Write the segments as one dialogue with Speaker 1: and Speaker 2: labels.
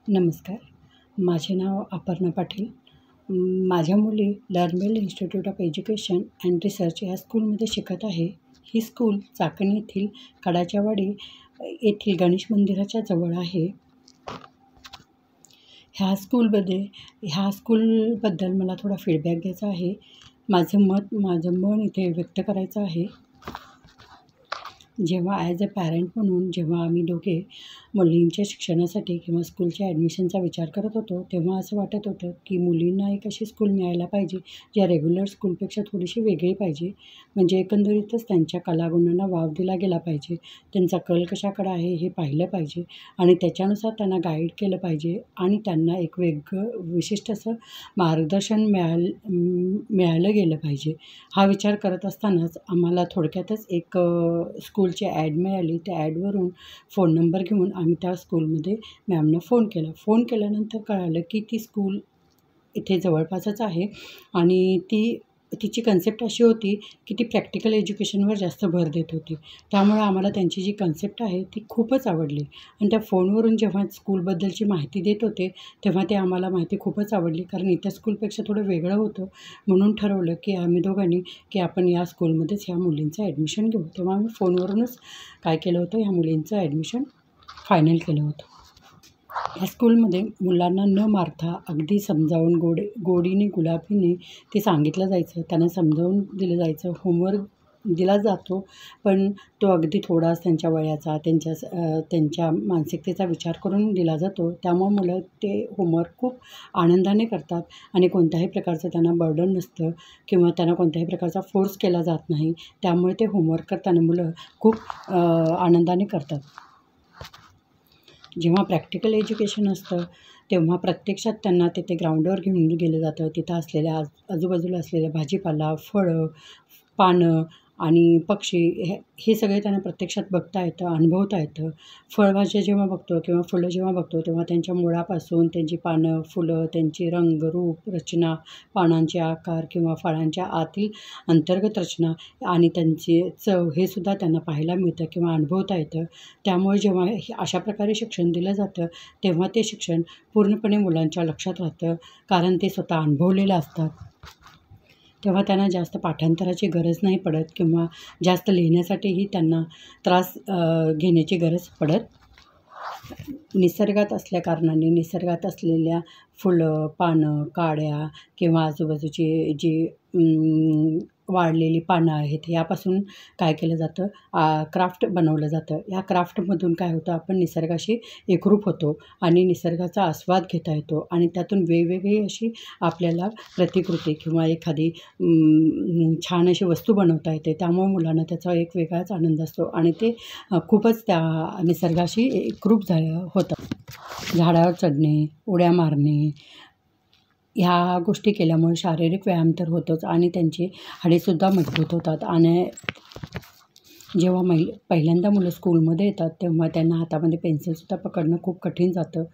Speaker 1: नमस्कार. माझे नाव अपर्णा पाटील. माझ्या मुली Learnwell institute of education and research या स्कूलमध्ये शिकत आहे. ही स्कूल चाकण येथील कडाच्या वाडी येथील गणेश मंदिराच्या जवळ आहे. ह्या स्कूलबद्दल मला थोडा फीडबॅक द्यायचा आहे. माझं मन इथे व्यक्त करायचं आहे. जेव्हा ॲज अ पॅरेंट म्हणून जेव्हा आम्ही दोघे मुलींच्या शिक्षणासाठी किंवा स्कूलच्या ॲडमिशनचा विचार करत होतो, तेव्हा असं वाटत होतं की मुलींना एक अशी स्कूल मिळायला पाहिजे ज्या रेग्युलर स्कूलपेक्षा थोडीशी वेगळी पाहिजे. म्हणजे एकंदरीतच त्यांच्या कलागुणांना वाव दिला गेला पाहिजे, त्यांचा कल कशाकडे आहे हे पाहिलं पाहिजे आणि त्याच्यानुसार त्यांना गाईड केलं पाहिजे आणि त्यांना एक वेगळं विशिष्ट असं मार्गदर्शन मिळालं गेलं पाहिजे. हा विचार करत असतानाच आम्हाला थोडक्यातच एक स्कूलची ॲड मिळाली. त्या ॲडवरून फोन नंबर घेऊन आम्ही त्या स्कूलमध्ये मॅमना फोन केला. फोन केल्यानंतर कळालं की ती स्कूल इथे जवळपासच आहे आणि तिची कन्सेप्ट अशी होती की ती प्रॅक्टिकल एज्युकेशनवर जास्त भर देत होती. त्यामुळे आम्हाला त्यांची जी कन्सेप्ट आहे ती खूपच आवडली आणि त्या फोनवरून जेव्हा स्कूलबद्दलची माहिती देत होते, तेव्हा ते आम्हाला माहिती खूपच आवडली. कारण इतर स्कूलपेक्षा थोडं वेगळं होतं. म्हणून ठरवलं की आम्ही दोघांनी की आपण या स्कूलमध्येच ह्या मुलींचं ॲडमिशन घेऊ. तेव्हा आम्ही फोनवरूनच काय केलं होतं, ह्या मुलींचं ॲडमिशन फायनल केलं होतं. ह्या स्कूलमध्ये मुलांना न मारता अगदी समजावून गोडीने गुलाबीने ते सांगितलं जायचं, त्यांना समजावून दिलं जायचं. होमवर्क दिला जातो, पण तो अगदी थोडाच त्यांच्या वयाचा, त्यांच्या मानसिकतेचा विचार करून दिला जातो. त्यामुळे मुलं ते होमवर्क खूप आनंदाने करतात आणि कोणत्याही प्रकारचं त्यांना बर्डन नसतं किंवा त्यांना कोणत्याही प्रकारचा फोर्स केला जात नाही. त्यामुळे ते होमवर्क करताना मुलं खूप आनंदाने करतात. जेव्हा प्रॅक्टिकल एज्युकेशन असतं, तेव्हा प्रत्यक्षात त्यांना तिथे ग्राउंडवर घेऊन गेलं जातं. तिथं असलेल्या आजूबाजूला असलेल्या भाजीपाला, फळं, पानं आणि पक्षी हे सगळे त्यांना प्रत्यक्षात बघता येतं, अनुभवता येतं. फळभाज्या जेव्हा बघतो किंवा फुलं जेव्हा बघतो, तेव्हा त्यांच्या मुळापासून त्यांची पानं, फुलं, त्यांची रंग, रूप, रचना, पानांचे आकार किंवा फळांच्या आतील अंतर्गत रचना आणि त्यांची चव हे सुद्धा त्यांना पाहायला मिळतं किंवा अनुभवता येतं. त्यामुळे जेव्हा अशा प्रकारे शिक्षण दिलं जातं, तेव्हा ते शिक्षण पूर्णपणे मुलांच्या लक्षात राहतं. कारण ते स्वतः अनुभवलेलं असतात. तेव्हा त्यांना जास्त पाठांतराची गरज नाही पडत किंवा जास्त लिहिण्यासाठीही त्यांना त्रास घेण्याची गरज पडत. निसर्गात असल्याकारणाने निसर्गात असलेल्या फुलं, पानं, काड्या किंवा आजूबाजूची जी वाळलेली पानं आहेत, यापासून काय केलं जातं, क्राफ्ट बनवलं जातं. या क्राफ्टमधून काय होतं, आपण निसर्गाशी एकरूप होतो आणि निसर्गाचा आस्वाद घेता येतो आणि त्यातून वेगवेगळी अशी आपल्याला प्रतिकृती किंवा एखादी छान अशी वस्तू बनवता येते. त्यामुळे मुलांना त्याचा एक वेगळाच आनंद असतो आणि ते खूपच त्या निसर्गाशी एकरूप होतात. झाडावर चढणे, उड्या मारणे ह्या गोष्टी केल्यामुळे शारीरिक व्यायाम तर होतोच आणि त्यांची हाडेसुद्धा मजबूत होतात. आणि जेव्हा पहिल्यांदा मुलं स्कूलमध्ये येतात, तेव्हा त्यांना हातामध्ये पेन्सिलसुद्धा पकडणं खूप कठीण जातं.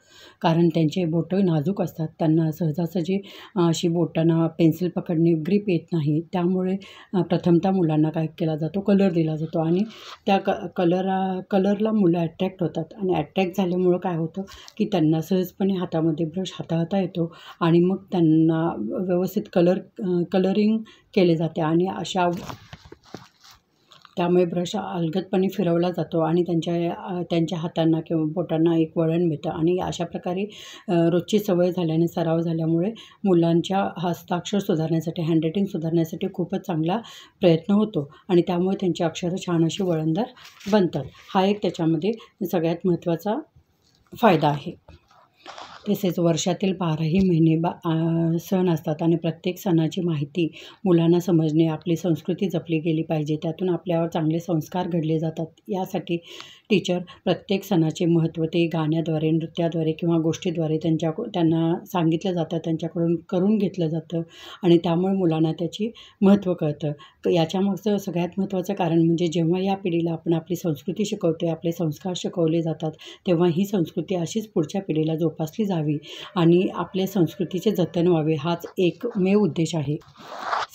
Speaker 1: कारण त्यांचे बोटं नाजूक असतात. त्यांना सहजासहजी अशी बोटांना पेन्सिल पकडणे ग्रीप येत नाही. त्यामुळे प्रथमतः मुलांना काय केला जातो, कलर दिला जातो आणि त्या कलरला मुलं अट्रॅक्ट होतात आणि अट्रॅक्ट झाल्यामुळं काय होतं की त्यांना सहजपणे हातामध्ये ब्रश हाताळता येतो आणि मग त्यांना व्यवस्थित कलरिंग केले जाते आणि त्यामुळे ब्रश अलगदपणे फिरवला जातो आणि त्यांच्या हातांना किंवा बोटांना एक वळण मिळतं आणि अशा प्रकारे रोजची सवय झाल्याने, सराव झाल्यामुळे मुलांच्या हस्ताक्षर सुधारण्यासाठी, हँडरायटिंग सुधारण्यासाठी खूपच चांगला प्रयत्न होतो आणि त्यामुळे त्यांची अक्षरं छान अशी वळणदार बनतात. हा एक त्याच्यामध्ये सगळ्यात महत्त्वाचा फायदा आहे. तसेच वर्षातील 12ही महिने सण असतात आणि प्रत्येक सणाची माहिती मुलांना समजणे, आपली संस्कृती जपली गेली पाहिजे, त्यातून आपल्यावर चांगले संस्कार घडले जातात. यासाठी टीचर प्रत्येक सणाचे महत्त्व ते गाण्याद्वारे, नृत्याद्वारे किंवा गोष्टीद्वारे त्यांना सांगितलं जातं, त्यांच्याकडून करून घेतलं जातं आणि त्यामुळे मुलांना त्याची महत्त्व कळतं. याच्यामागचं सगळ्यात महत्त्वाचं कारण म्हणजे जेव्हा या पिढीला आपण आपली संस्कृती शिकवतो, आपले संस्कार शिकवले जातात, तेव्हा ही संस्कृती अशीच पुढच्या पिढीला जोपासली जावी आणि आपल्या संस्कृतीचे जतन व्हावे, हाच एकमेव उद्देश आहे.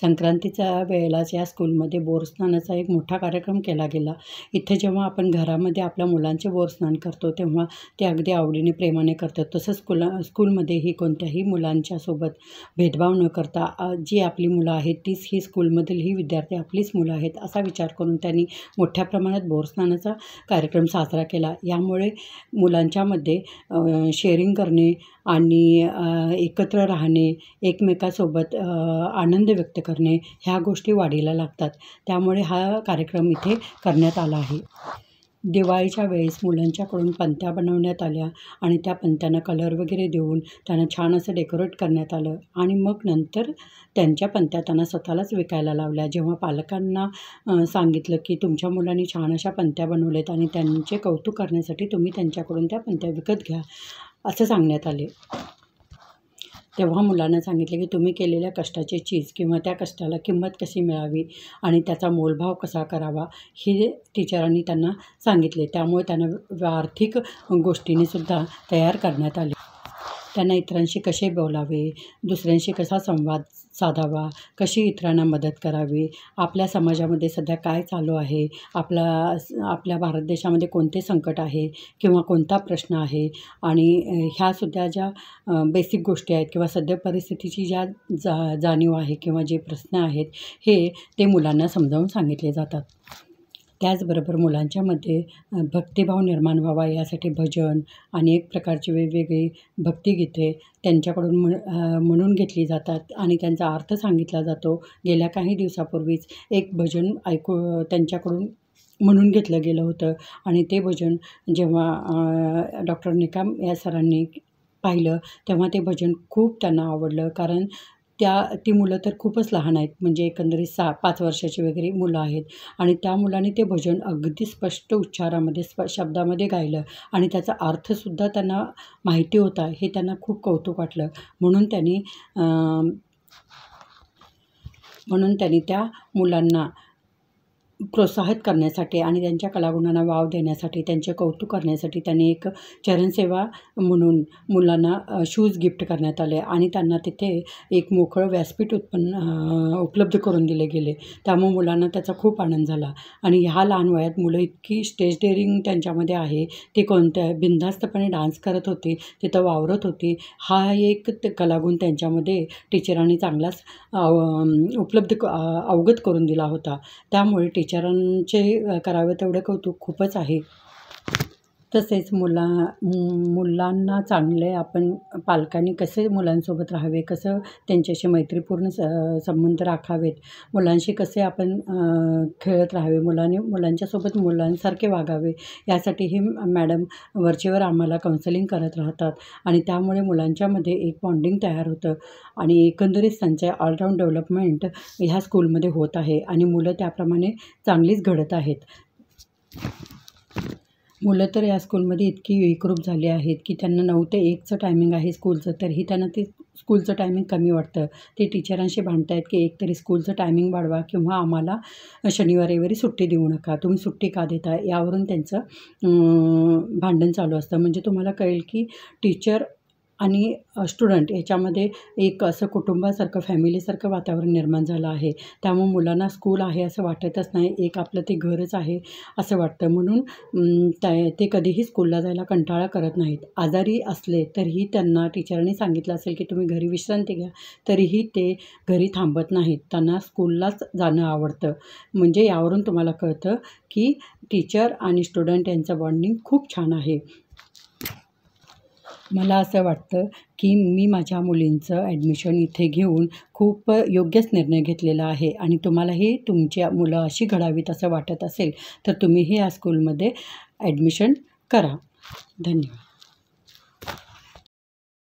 Speaker 1: संक्रांतीच्या वेळेलाच या स्कूलमध्ये बोरस्नानाचा एक मोठा कार्यक्रम केला गेला. इथे जेव्हा आपण घरामध्ये शाळेमध्ये आपल्या मुलांचे बोरस्नान करतो तेव्हा ते अगदी आवडीने प्रेमाने करतात. तसंच स्कूलमध्येही कोणत्याही मुलांच्यासोबत भेदभाव न करता जी आपली मुलं आहेत तीच ही स्कूलमधील विद्यार्थी आपलीच मुलं आहेत असा विचार करून त्यांनी मोठ्या प्रमाणात बोरस्नानाचा कार्यक्रम साजरा केला. यामुळे मुलांच्यामध्ये शेअरिंग करणे आणि एकत्र राहणे, एकमेकांसोबत आनंद व्यक्त करणे ह्या गोष्टी वाढीला लागतात. त्यामुळे हा कार्यक्रम इथे करण्यात आला आहे. दिवाळीच्या वेळेस मुलांच्याकडून पंत्या बनवण्यात आल्या आणि त्या पंत्यांना कलर वगैरे देऊन त्यांना छान असं डेकोरेट करण्यात आलं आणि मग नंतर त्यांच्या पंत्या त्यांना स्वतःलाच विकायला लावल्या. जेव्हा पालकांना सांगितलं की तुमच्या मुलांनी छान अशा पंत्या बनवल्यात आणि त्यांचे कौतुक करण्यासाठी तुम्ही त्यांच्याकडून त्या पंत्या विकत घ्या असं सांगण्यात आले. तेव्हा मुलांना सांगितले की तुम्ही केलेल्या कष्टाची चीज किंवा त्या कष्टाला किंमत कशी मिळावी आणि त्याचा मोलभाव कसा करावा हे टीचरांनी त्यांना सांगितले. त्यामुळे त्यांना आर्थिक गोष्टींनीसुद्धा तयार करण्यात आले. त्यांना इतरांशी कसे बोलावे, दुसऱ्यांशी कसा संवाद साधावा, कशी इतरांना मदत करावी, आपल्या समाजामध्ये सध्या काय चालू आहे, आपल्या भारत देशामध्ये कोणते संकट आहे किंवा कोणता प्रश्न आहे आणि ह्यासुद्धा ज्या बेसिक गोष्टी आहेत किंवा सध्या परिस्थितीची ज्या जाणीव आहे किंवा जे प्रश्न आहेत हे ते मुलांना समजावून सांगितले जातात. त्याचबरोबर मुलांच्यामध्ये भक्तिभाव निर्माण व्हावा यासाठी भजन आणि एक प्रकारची वेगवेगळी भक्तिगीते त्यांच्याकडून म्हणून घेतली जातात आणि त्यांचा अर्थ सांगितला जातो. गेल्या काही दिवसापूर्वीच एक भजन त्यांच्याकडून म्हणून घेतलं गेलं होतं आणि ते भजन जेव्हा डॉक्टर निकम या सरांनी पाहिलं तेव्हा ते भजन खूप त्यांना आवडलं. कारण ती मुलं तर खूपच लहान आहेत, म्हणजे एकंदरीत 5 वर्षाची वगैरे मुलं आहेत आणि त्या मुलांनी ते भजन अगदी स्पष्ट उच्चारामध्ये शब्दामध्ये गायलं आणि त्याचा अर्थसुद्धा त्यांना माहिती होता. हे त्यांना खूप कौतुक वाटलं. म्हणून त्यांनी त्या मुलांना प्रोत्साहित करण्यासाठी आणि त्यांच्या कलागुणांना वाव देण्यासाठी त्यांचे कौतुक करण्यासाठी त्यांनी एक चरणसेवा म्हणून मुलांना शूज गिफ्ट करण्यात आले आणि त्यांना तिथे एक मोकळं व्यासपीठ उपलब्ध करून दिले गेले. त्यामुळे मुलांना त्याचा खूप आनंद झाला आणि ह्या लहान वयात मुलं इतकी स्टेज डेअरिंग त्यांच्यामध्ये आहे, ते कोणत्या बिनधास्तपणे डान्स करत होते, तिथं वावरत होती. हा एक कलागुण त्यांच्यामध्ये टीचरांनी चांगलाच अवगत करून दिला होता. त्यामुळे टीचरांचे करावे तेवढे कौतुक खूपच आहे. तसेच मुलांना चांगले आपण पालकांनी कसे मुलांसोबत राहावे, कसं त्यांच्याशी मैत्रीपूर्ण संबंध राखावेत, मुलांशी कसे आपण खेळत राहावे, मुलांच्यासोबत मुलांसारखे वागावे यासाठी ही मॅडम वरचेवर आम्हाला काउन्सिलिंग करत राहतात आणि त्यामुळे मुलांच्यामध्ये एक बॉन्डिंग तयार होतं आणि एकंदरीत त्यांचे ऑलराऊंड डेव्हलपमेंट ह्या स्कूलमध्ये होत आहे आणि मुलं त्याप्रमाणे चांगलीच घडत आहेत. मुलं तर या स्कूलमध्ये इतकी एकरूप झाली आहेत की त्यांना 9 ते 1चं टायमिंग आहे स्कूलचं, तरीही त्यांना ते स्कूलचं टायमिंग कमी वाटतं. ते टीचरांशी भांडत आहेत की एक तरी स्कूलचं टायमिंग वाढवा किंवा आम्हाला शनिवार रविवारी सुट्टी देऊ नका, तुम्ही सुट्टी का देता, यावरून त्यांचं भांडण चालू असतं. म्हणजे तुम्हाला कळेल की टीचर आणि स्टुडंट याच्यामध्ये एक असं कुटुंबासारखं फॅमिलीसारखं वातावरण निर्माण झालं आहे. त्यामुळे मुलांना स्कूल आहे असं वाटतच नाही, एक आपलं ते घरच आहे असं वाटतं. म्हणून ते कधीही स्कूलला जायला कंटाळा करत नाहीत. आजारी असले तरीही त्यांना टीचरांनी सांगितलं असेल की तुम्ही घरी विश्रांती घ्या, तरीही ते घरी थांबत नाहीत, त्यांना स्कूललाच जाणं आवडतं. म्हणजे यावरून तुम्हाला कळतं की टीचर आणि स्टुडंट यांचं बॉन्डिंग खूप छान आहे. मला असं वाटतं की मी माझ्या मुलींचं ॲडमिशन इथे घेऊन खूप योग्यच निर्णय घेतलेला आहे आणि तुम्हालाही तुमची मुलं अशी घडावीत असं वाटत असेल तर तुम्हीही या स्कूलमध्ये ॲडमिशन करा. धन्यवाद.